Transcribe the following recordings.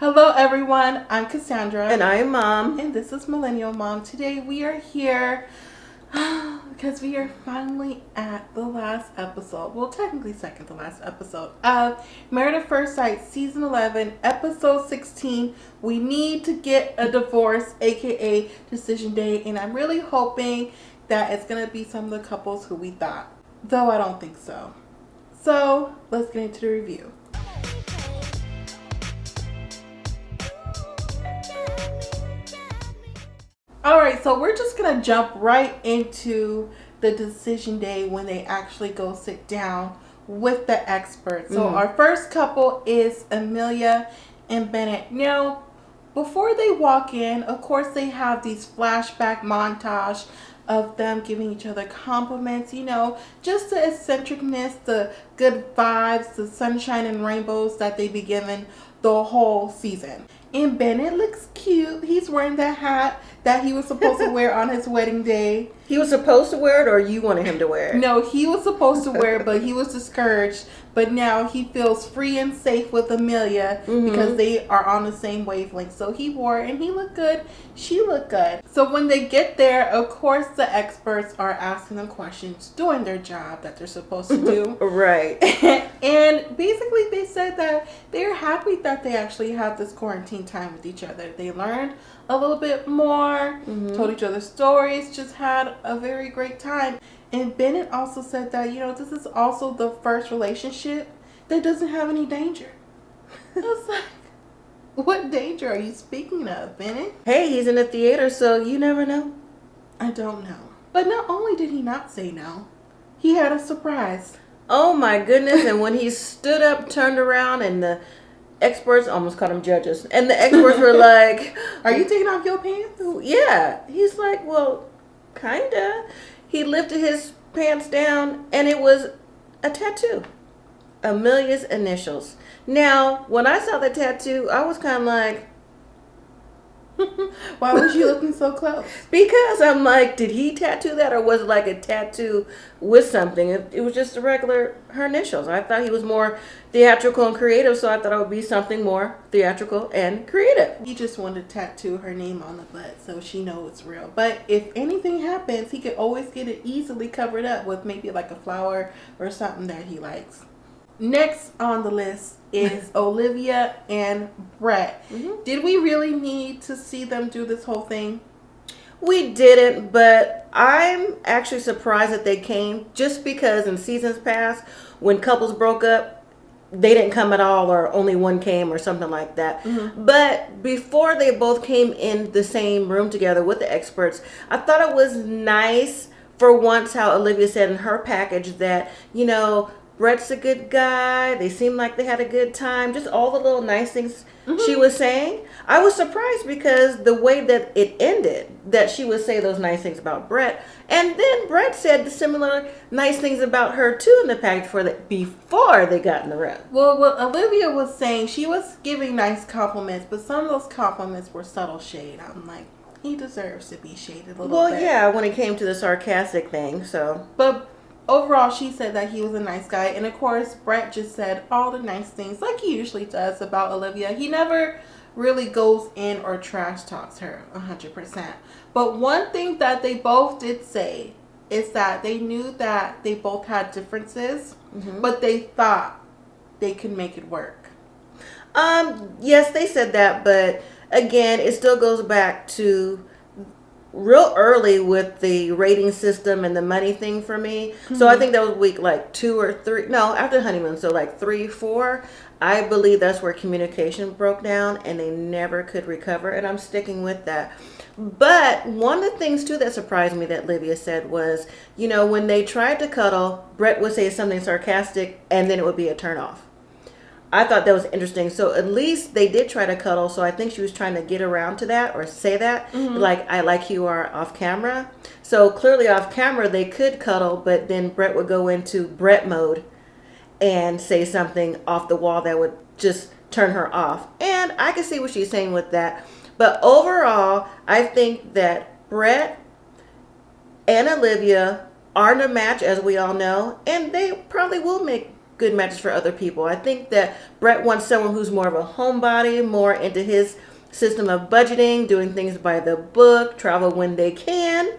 Hello everyone, I'm Cassandra. And I am Mom. And this is Millennial Mom. Today we are here because we are finally at the last episode. Well, technically second to last episode of Married at First Sight Season 11, Episode 16. We need to get a divorce, aka Decision Day. And I'm really hoping that it's going to be some of the couples who we thought. Though I don't think so. So, let's get into the review. Alright, so we're just going to jump right into the decision day when they actually go sit down with the experts. So our first couple is Amelia and Bennett. Now, before they walk in, of course they have these flashback montage of them giving each other compliments, you know, just the eccentricness, the good vibes, the sunshine and rainbows that they be given the whole season. And Bennett looks cute. He's wearing that hat that he was supposed to wear on his wedding day. He was supposed to wear it, or you wanted him to wear it? No, he was supposed to wear it, but he was discouraged. But now he feels free and safe with Amelia because they are on the same wavelength. So he wore it and he looked good. She looked good. So when they get there, of course, the experts are asking them questions, doing their job that they're supposed to do. Right. And basically they said that they're happy that they actually have this quarantine time with each other. They learned a little bit more, told each other stories, just had a very great time. And Bennett also said that, you know, this is also the first relationship that doesn't have any danger. I was like, what danger are you speaking of, Bennett? Hey, he's in the theater, so you never know. I don't know. But not only did he not say no, he had a surprise. Oh my goodness, and when he stood up, turned around, and the experts, almost called them judges, and the experts were like, are you taking off your pants? Yeah. He's like, well, kinda. He lifted his pants down, and it was a tattoo. Amelia's initials. Now, when I saw the tattoo, I was kind of like, why was you looking so close? Because I'm like, did he tattoo that, or was it like a tattoo with something? It was just a regular, her initials. I thought he was more theatrical and creative, so I thought it would be something more theatrical and creative. He just wanted to tattoo her name on the butt so she knows it's real. But if anything happens, he could always get it easily covered up with maybe like a flower or something that he likes. Next on the list is Olivia and Brett. Did we really need to see them do this whole thing? We didn't, but I'm actually surprised that they came, just because in seasons past, when couples broke up, they didn't come at all, or only one came or something like that. But before they both came in the same room together with the experts, I thought it was nice for once how Olivia said in her package that, you know, Brett's a good guy. They seemed like they had a good time. Just all the little nice things she was saying. I was surprised because the way that it ended, that she would say those nice things about Brett. And then Brett said the similar nice things about her too in the package before they got in the room. Well, what Olivia was saying, she was giving nice compliments, but some of those compliments were subtle shade. I'm like, he deserves to be shaded a little bit. Well, yeah, when it came to the sarcastic thing, so. But overall, she said that he was a nice guy. And of course, Brett just said all the nice things like he usually does about Olivia. He never really goes in or trash talks her 100%. But one thing that they both did say is that they knew that they both had differences, but they thought they could make it work. Yes, they said that, but again, it still goes back to real early with the rating system and the money thing for me. So I think that was week like 2 or 3. No, after the honeymoon. So like 3, 4. I believe that's where communication broke down and they never could recover. And I'm sticking with that. But one of the things too that surprised me that Olivia said was, you know, when they tried to cuddle, Brett would say something sarcastic and then it would be a turnoff. I thought that was interesting. So at least they did try to cuddle. So I think she was trying to get around to that or say that. Like, I like you are off camera. So clearly off camera they could cuddle, but then Brett would go into Brett mode and say something off the wall that would just turn her off. And I can see what she's saying with that. But overall, I think that Brett and Olivia aren't a match, as we all know. And they probably will make good matches for other people. I think that Brett wants someone who's more of a homebody, more into his system of budgeting, doing things by the book, travel when they can,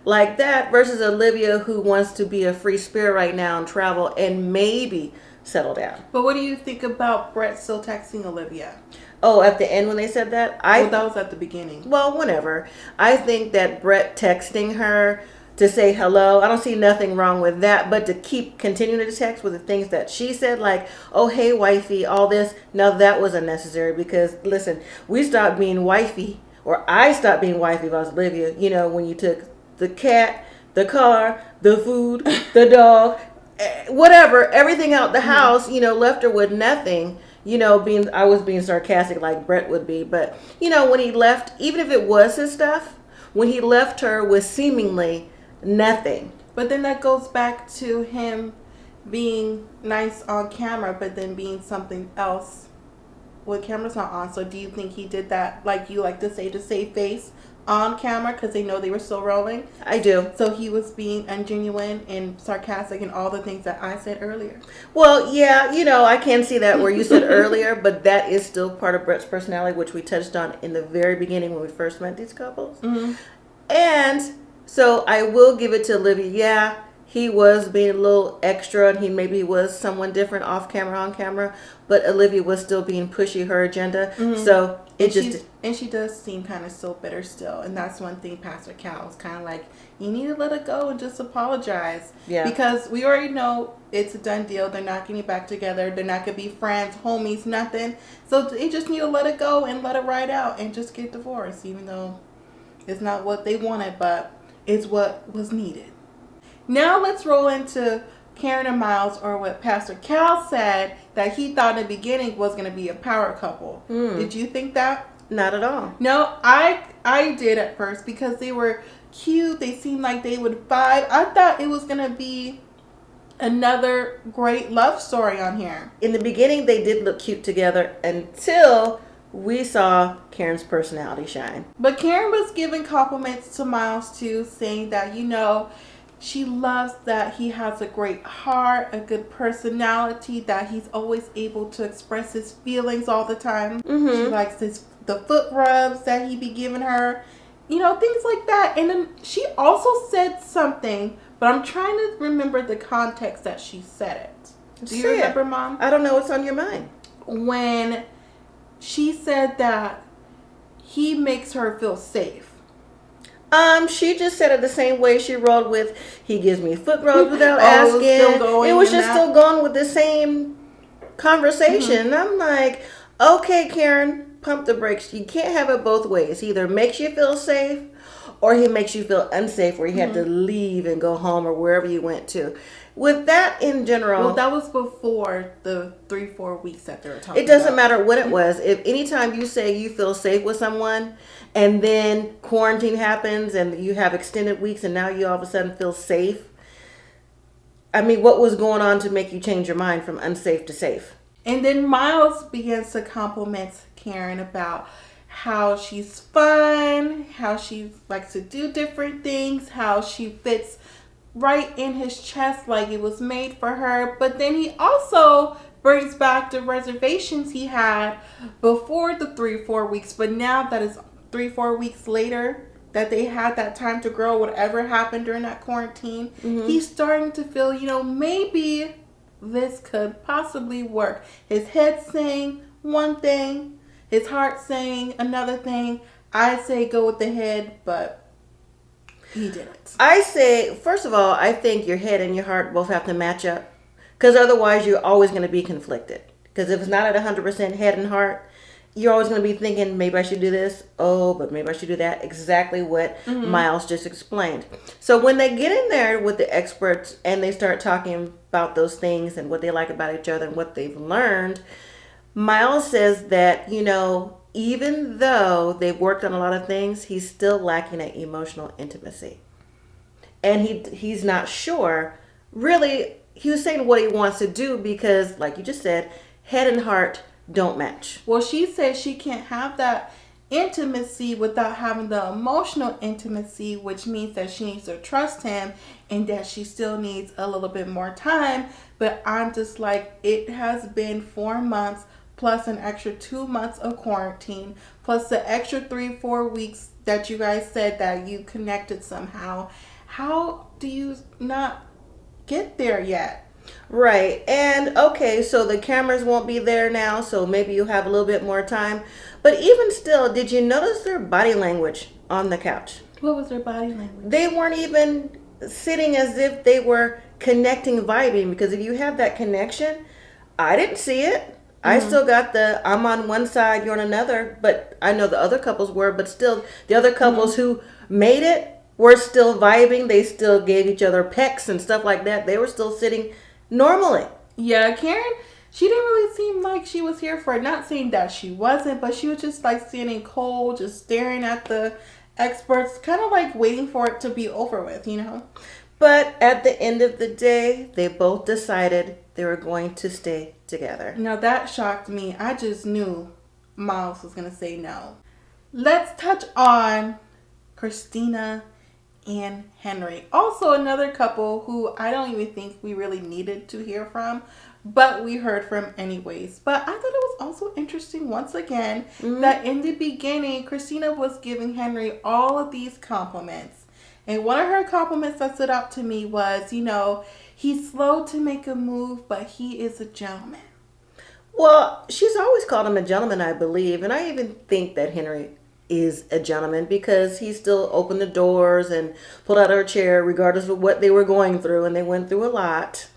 like that, versus Olivia, who wants to be a free spirit right now and travel and maybe settle down. But what do you think about Brett still texting Olivia? Oh, at the end when they said that? That was at the beginning. Well, whenever. I think that Brett texting her to say hello, I don't see nothing wrong with that, but to keep continuing to text with the things that she said, like, oh, hey, wifey, all this, now that was unnecessary because, listen, we stopped being wifey, or I stopped being wifey if I was Olivia, you know, when you took the cat, the car, the food, the dog, whatever, everything out the house, you know, left her with nothing. You know, I was being sarcastic like Brett would be, but, you know, when he left, even if it was his stuff, when he left her with seemingly nothing. But then that goes back to him being nice on camera, but then being something else when camera's not on. So do you think he did that, like you like to say, to save face on camera because they know they were still rolling? I do. So he was being ungenuine and sarcastic and all the things that I said earlier. Well, yeah, you know, I can see that where you said earlier, but that is still part of Brett's personality, which we touched on in the very beginning when we first met these couples. Mm-hmm. And so I will give it to Olivia. Yeah, he was being a little extra and he was someone different off camera, on camera, but Olivia was still being pushy her agenda. Mm-hmm. So and she does seem kind of still bitter still. And that's one thing Pastor Cal was kind of like, you need to let it go and just apologize. Yeah. Because we already know it's a done deal. They're not getting back together. They're not going to be friends, homies, nothing. So they just need to let it go and let it ride out and just get divorced, even though it's not what they wanted, but it's what was needed. Now let's roll into Karen and Miles, or what Pastor Cal said that he thought in the beginning was going to be a power couple. Did you think that? Not at all. No, I did at first because they were cute. They seemed like they would vibe. I thought it was going to be another great love story on here. In the beginning, they did look cute together until we saw Karen's personality shine. But Karen was giving compliments to Miles too, saying that, you know, she loves that he has a great heart, a good personality, that he's always able to express his feelings all the time. Mm-hmm. She likes the foot rubs that he be giving her, you know, things like that. And then she also said something, but I'm trying to remember the context that she said it. Do you remember, Mom? I don't know what's on your mind. When she said that he makes her feel safe. She just said it the same way she rolled with, he gives me foot rubs without asking. It was just still going with the same conversation. Mm-hmm. I'm like, okay, Karen, pump the brakes. You can't have it both ways. He either makes you feel safe or he makes you feel unsafe where you had to leave and go home or wherever you went to. With that in general... Well, that was before the 3-4 weeks that they were talking about. It doesn't matter what it was. If anytime you say you feel safe with someone and then quarantine happens and you have extended weeks and now you all of a sudden feel safe, I mean, what was going on to make you change your mind from unsafe to safe? And then Miles begins to compliment Karen about how she's fun, how she likes to do different things, how she fits right in his chest like it was made for her. But then he also brings back the reservations he had before the 3-4 weeks. But now that it's 3-4 weeks later that they had that time to grow, whatever happened during that quarantine, he's starting to feel, you know, maybe this could possibly work. His head saying one thing, his heart saying another thing. I say go with the head, but he didn't. I say, first of all, I think your head and your heart both have to match up. Because otherwise you're always going to be conflicted. Because if it's not at 100% head and heart, you're always going to be thinking, maybe I should do this. Oh, but maybe I should do that. Exactly what Miles just explained. So when they get in there with the experts and they start talking about those things and what they like about each other and what they've learned, Miles says that, you know, even though they've worked on a lot of things, he's still lacking at emotional intimacy. And he's not sure. Really, he was saying what he wants to do because, like you just said, head and heart don't match. Well, she said she can't have that intimacy without having the emotional intimacy, which means that she needs to trust him and that she still needs a little bit more time. But I'm just like, it has been 4 months plus an extra 2 months of quarantine plus the extra 3-4 weeks that you guys said that you connected somehow. How do you not get there yet? Right. And okay, so the cameras won't be there now, so maybe you have a little bit more time. But even still, did you notice their body language on the couch? What was their body language? They weren't even sitting as if they were connecting, vibing, because if you have that connection, I didn't see it. I still got the I'm on one side, you're on another, but I know the other couples were, but still the other couples who made it were still vibing. They still gave each other pecks and stuff like that. They were still sitting normally. Yeah, Karen, she didn't really seem like she was here for it. Not saying that she wasn't, but she was just like standing cold, just staring at the experts, kind of like waiting for it to be over with, you know? But at the end of the day, they both decided they were going to stay together. Now that shocked me. I just knew Miles was going to say no. Let's touch on Christina and Henry. Also another couple who I don't even think we really needed to hear from, but we heard from anyways. But I thought it was also interesting once again that in the beginning, Christina was giving Henry all of these compliments. And one of her compliments that stood out to me was, you know, he's slow to make a move, but he is a gentleman. Well, she's always called him a gentleman, I believe. And I even think that Henry is a gentleman because he still opened the doors and pulled out her chair regardless of what they were going through. And they went through a lot.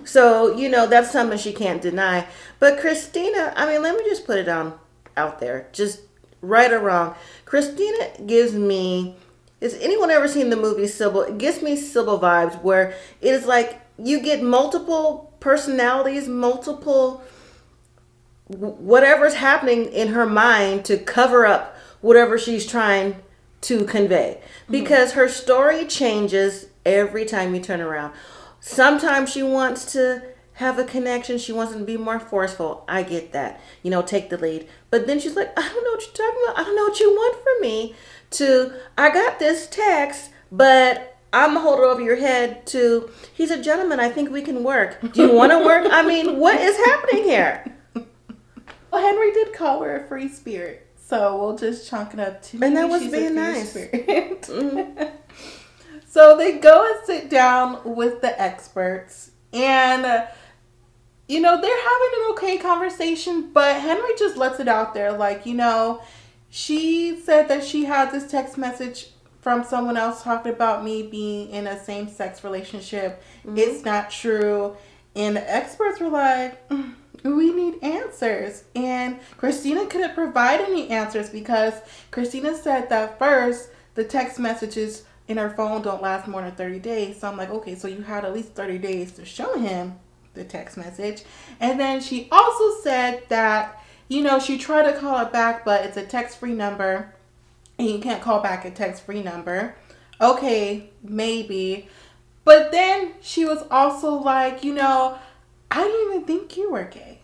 So, you know, that's something she can't deny. But Christina, I mean, let me just put it out there. Just right or wrong. Christina gives me... Has anyone ever seen the movie Sybil? It gives me Sybil vibes where it is like you get multiple personalities, multiple whatever's happening in her mind to cover up whatever she's trying to convey. Because her story changes every time you turn around. Sometimes she wants to have a connection. She wants to be more forceful. I get that. You know, take the lead. But then she's like, I don't know what you're talking about. I don't know what you want from me. To, I got this text, but I'm going to hold it over your head, to, he's a gentleman. I think we can work. Do you want to work? I mean, what is happening here? Well, Henry did call her a free spirit. So we'll just chalk it up to and that was being nice. So they go and sit down with the experts. And, you know, they're having an okay conversation. But Henry just lets it out there. Like, you know... She said that she had this text message from someone else talking about me being in a same-sex relationship. It's not true. And the experts were like, we need answers. And Christina couldn't provide any answers because Christina said that first, the text messages in her phone don't last more than 30 days. So I'm like, okay, so you had at least 30 days to show him the text message. And then she also said that, you know, she tried to call it back, but it's a text-free number, and you can't call back a text-free number. Okay, maybe. But then she was also like, you know, I didn't even think you were gay.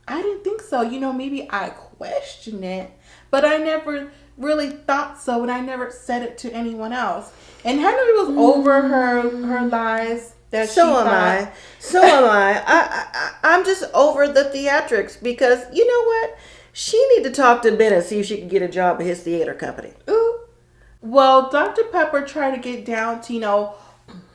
I didn't think so. You know, maybe I questioned it, but I never really thought so, and I never said it to anyone else. And Henry was over her lies. So am I. I'm just over the theatrics because you know what? She need to talk to Bennett, see if she can get a job at his theater company. Ooh. Well, Dr. Pepper tried to get down to, you know,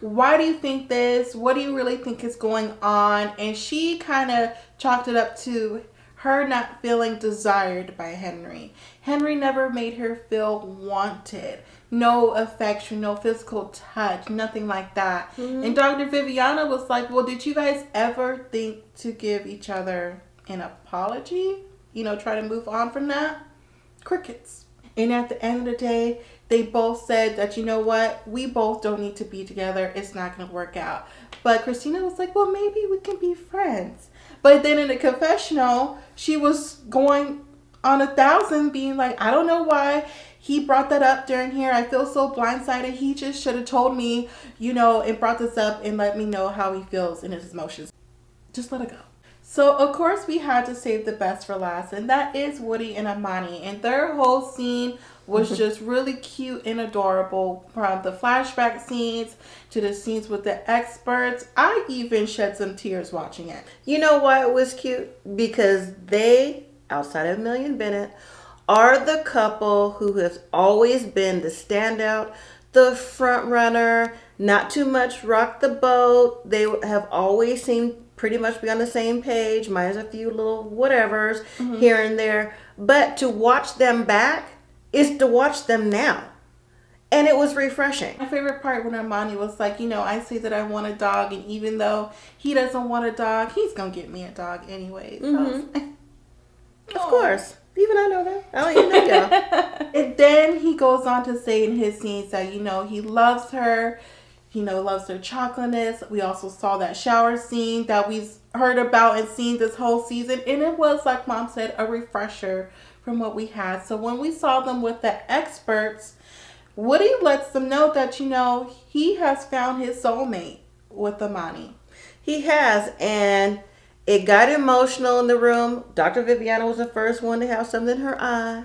why do you think this? What do you really think is going on? And she kind of chalked it up to her not feeling desired by Henry. Henry never made her feel wanted. No affection, no physical touch, nothing like that. And Dr. Viviana was like, well, did you guys ever think to give each other an apology? You know, try to move on from that? Crickets. And at the end of the day, they both said that, you know what? We both don't need to be together. It's not going to work out. But Christina was like, well, maybe we can be friends. But then in the confessional, she was going on 1,000 being like, I don't know why he brought that up during here. I feel so blindsided. He just should have told me, you know, and brought this up and let me know how he feels in his emotions. Just let it go. So, of course, we had to save the best for last, and that is Woody and Amani. And their whole scene was just really cute and adorable, from the flashback scenes to the scenes with the experts. I even shed some tears watching it. You know why it was cute? Because they, outside of Amelia and Bennett, are the couple who has always been the standout, the front runner, not too much rock the boat. They have always seemed pretty much be on the same page, minus a few little whatevers here and there. But to watch them back is to watch them now. And it was refreshing. My favorite part when Amani was like, I say that I want a dog, and even though he doesn't want a dog, he's going to get me a dog anyways. Of course. Even I know that. I don't even know y'all. And then he goes on to say in his scenes that, he loves her. Loves their chocolateness. We also saw that shower scene that we've heard about and seen this whole season. And it was, like Mom said, a refresher from what we had. So when we saw them with the experts, Woody lets them know that, he has found his soulmate with Amani. He has. And it got emotional in the room. Dr. Viviana was the first one to have something in her eye.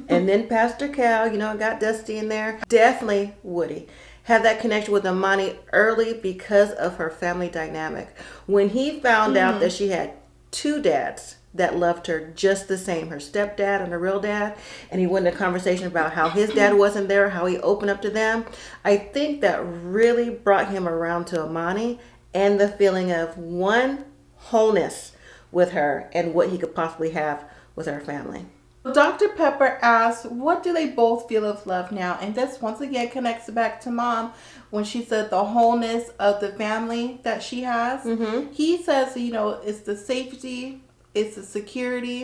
And then Pastor Cal, got Dusty in there. Definitely Woody had that connection with Amani early because of her family dynamic. When he found out that she had two dads that loved her just the same, her stepdad and her real dad, and he went into a conversation about how his dad wasn't there, how he opened up to them, I think that really brought him around to Amani and the feeling of one wholeness with her and what he could possibly have with her family. Dr. Pepper asks, what do they both feel of love now? And this once again connects back to Mom when she said the wholeness of the family that she has. He says, it's the safety, it's the security,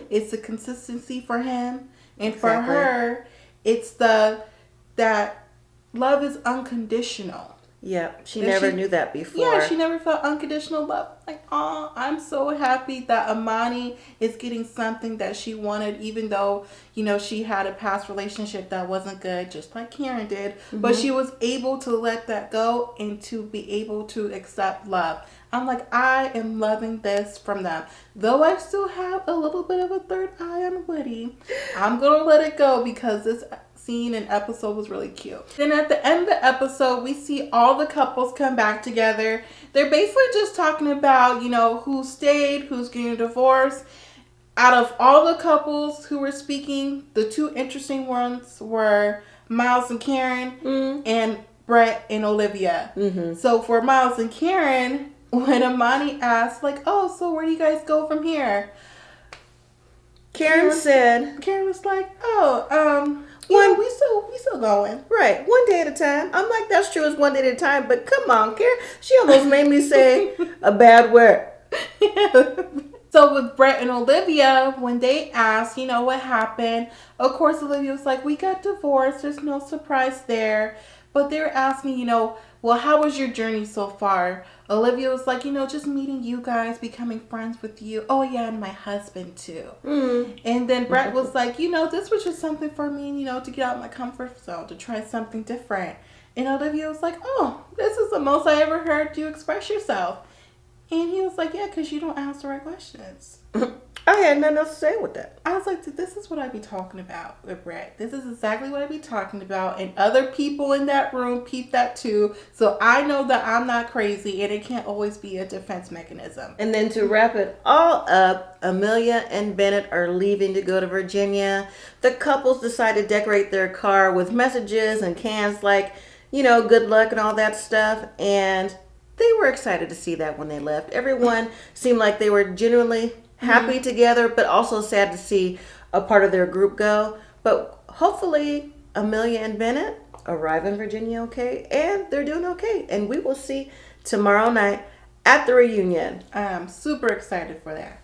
it's the consistency for him. And for her, it's that love is unconditional. Yeah, she never knew that before. Yeah, she never felt unconditional love. Like, oh, I'm so happy that Amani is getting something that she wanted, even though, she had a past relationship that wasn't good, just like Karen did. But she was able to let that go and to be able to accept love. I'm like, I am loving this from them. Though I still have a little bit of a third eye on Woody, I'm going to let it go because this scene and episode was really cute. Then at the end of the episode, we see all the couples come back together. They're basically just talking about, who stayed, who's getting a divorce. Out of all the couples who were speaking, the two interesting ones were Miles and Karen and Brett and Olivia. So for Miles and Karen, when Amani asked, like, oh, so where do you guys go from here? Karen was like, we still going. Right, one day at a time. I'm like, that's true, it's one day at a time, but come on, Karen. She almost made me say a bad word. So with Brett and Olivia, when they asked, what happened, of course Olivia was like, we got divorced, there's no surprise there. But they were asking, well, how was your journey so far? Olivia was like, just meeting you guys, becoming friends with you. Oh, yeah, and my husband, too. And then Brett was like, this was just something for me, to get out of my comfort zone, to try something different. And Olivia was like, oh, this is the most I ever heard you express yourself. And he was like, yeah, because you don't ask the right questions. I had nothing else to say with that. I was like, this is what I be talking about with Brett. This is exactly what I be talking about. And other people in that room peep that too. So I know that I'm not crazy and it can't always be a defense mechanism. And then to wrap it all up, Amelia and Bennett are leaving to go to Virginia. The couples decide to decorate their car with messages and cans like, good luck and all that stuff. And they were excited to see that when they left. Everyone seemed like they were genuinely happy together, but also sad to see a part of their group go. But hopefully Amelia and Bennett arrive in Virginia okay, and they're doing okay. And we will see tomorrow night at the reunion. I am super excited for that.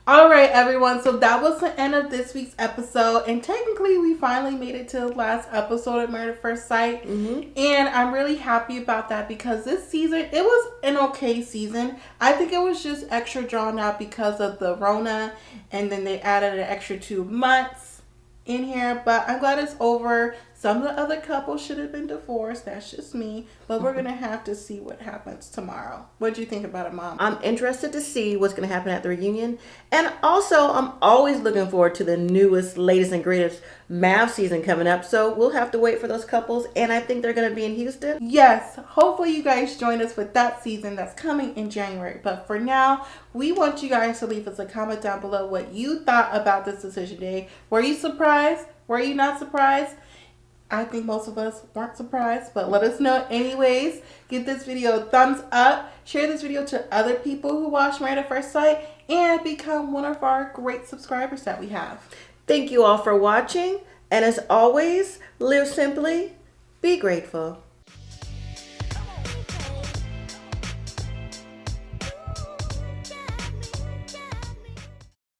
All right, everyone. So that was the end of this week's episode. And technically, we finally made it to the last episode of Married at First Sight. And I'm really happy about that because this season, it was an okay season. I think it was just extra drawn out because of the Rona. And then they added an extra 2 months in here. But I'm glad it's over. Some of the other couples should have been divorced. That's just me. But we're going to have to see what happens tomorrow. What do you think about it, Mom? I'm interested to see what's going to happen at the reunion. And also, I'm always looking forward to the newest, latest, and greatest MAFS season coming up. So we'll have to wait for those couples. And I think they're going to be in Houston. Yes. Hopefully you guys join us with that season that's coming in January. But for now, we want you guys to leave us a comment down below what you thought about this decision day. Were you surprised? Were you not surprised? I think most of us weren't surprised, but let us know anyways. Give this video a thumbs up. Share this video to other people who watch Married at First Sight and become one of our great subscribers that we have. Thank you all for watching. And as always, live simply, be grateful.